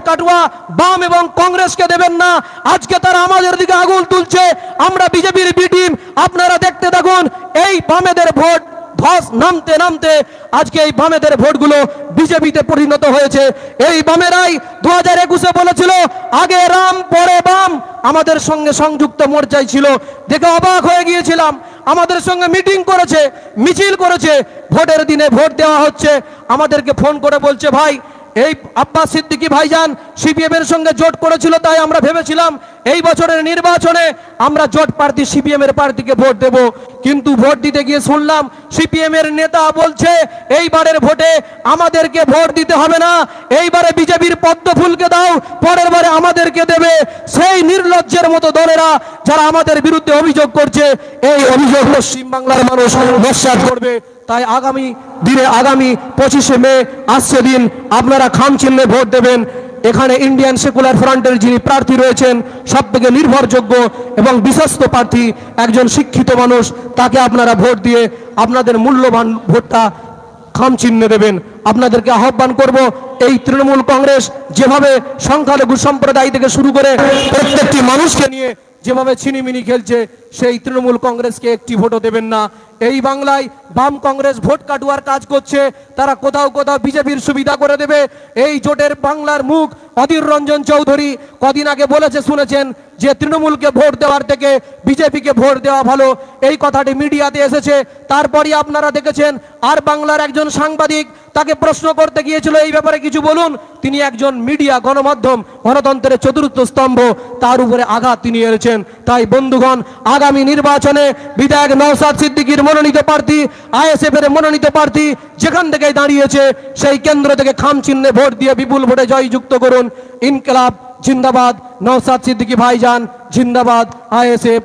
কাটুয়া বাম এবং কংগ্রেসকে দেবেন না। আজকে তারা আমাদের দিকে আগুন তুলছে, আমরা বিজেপির বি টিম। আপনারা দেখতে থাকুন এই বামেদের ভোট ধস নামতে নামতে আজকে এই বামেদের ভোটগুলো বিজেপিতে পরিণত হয়েছে। এই বামেরাই 2021-এ বলেছিল আগে রাম পরে বাম, আমাদের সঙ্গে সংযুক্ত মোর্চায় ছিল, দেখে অবাক হয়ে গিয়েছিলাম। আমাদের সঙ্গে মিটিং করেছে, মিছিল করেছে, ভোটের দিনে ভোট দেওয়া হচ্ছে, আমাদেরকে ফোন করে বলছে ভাই এই আব্বাস সিদ্দিকী ভাইজান সিপিএম এর সঙ্গে জোট করেছিল, তাই আমরা ভেবেছিলাম এই বছরের নির্বাচনে আমরা জোট প্রার্থী সিপিএম এর প্রার্থীকে ভোট দেব। কিন্তু ভোট দিতে গিয়ে শুনলাম সিপিএম এর নেতা বলছে এইবারের ভোটে আমাদেরকে ভোট দিতে হবে না, এইবারে বিজেপির পদ্ম ফুলকে দাও, পরের বারে আমাদেরকে দেবে। সেই নির্লজ্জের মতো দলেরা যারা আমাদের বিরুদ্ধে অভিযোগ করছে, এই অভিযোগ পশ্চিম বাংলার মানুষ নস্যাৎ করবে। তাই আগামী দিনে আগামী 25শে মে আসছে দিন, আপনারা খাম চিহ্নে ভোট দেবেন। এখানে ইন্ডিয়ান সেকুলার ফ্রন্টের যিনি প্রার্থী রয়েছেন সব থেকে নির্ভরযোগ্য এবং বিশ্বস্ত প্রার্থী, একজন শিক্ষিত মানুষ, তাকে আপনারা ভোট দিয়ে আপনাদের মূল্যবান ভোটটা খাম চিহ্নে দেবেন। আপনাদেরকে আহ্বান করব এই তৃণমূল কংগ্রেস যেভাবে সংখ্যালঘু সম্প্রদায় থেকে শুরু করে প্রত্যেকটি মানুষকে নিয়ে যেভাবে ছিনিমিনি খেলছে, সেই তৃণমূল কংগ্রেসকে একটি ভোটও দেবেন না। এই বাংলায় বাম কংগ্রেস ভোট কাটুয়ার কাজ করছে, তারা কোথাও কোথাও বিজেপির সুবিধা করে দেবে। এই জোটের বাংলার মুখ অধীর রঞ্জন চৌধুরী কদিন আগে বলেছে, শুনেছেন যে তৃণমূলকে ভোট দেওয়ার থেকে বিজেপিকে ভোট দেওয়া ভালো, এই কথাটি মিডিয়াতে এসেছে। তারপরই আপনারা দেখেছেন আর বাংলার একজন সাংবাদিক তাকে প্রশ্ন করতে গিয়েছিল এই ব্যাপারে কিছু বলুন, তিনি একজন মিডিয়া গণমাধ্যম গণতন্ত্রের চতুর্থ স্তম্ভ, তার উপরে আঘাত তিনি এনেছেন। তাই বন্ধুগণ, আগামী নির্বাচনে বিধায়ক নওশাদ সিদ্দিকীর মনোনীত প্রার্থী, আইএসএফ এর মনোনীত প্রার্থী যেখান থেকে দাঁড়িয়েছে সেই কেন্দ্র থেকে খাম চিহ্নে ভোট দিয়ে বিপুল ভোটে জয়যুক্ত করুন। ইনকিলাব জিন্দাবাদ, নওশাদ সিদ্দিকী ভাইজান জিন্দাবাদ, আইএসএফ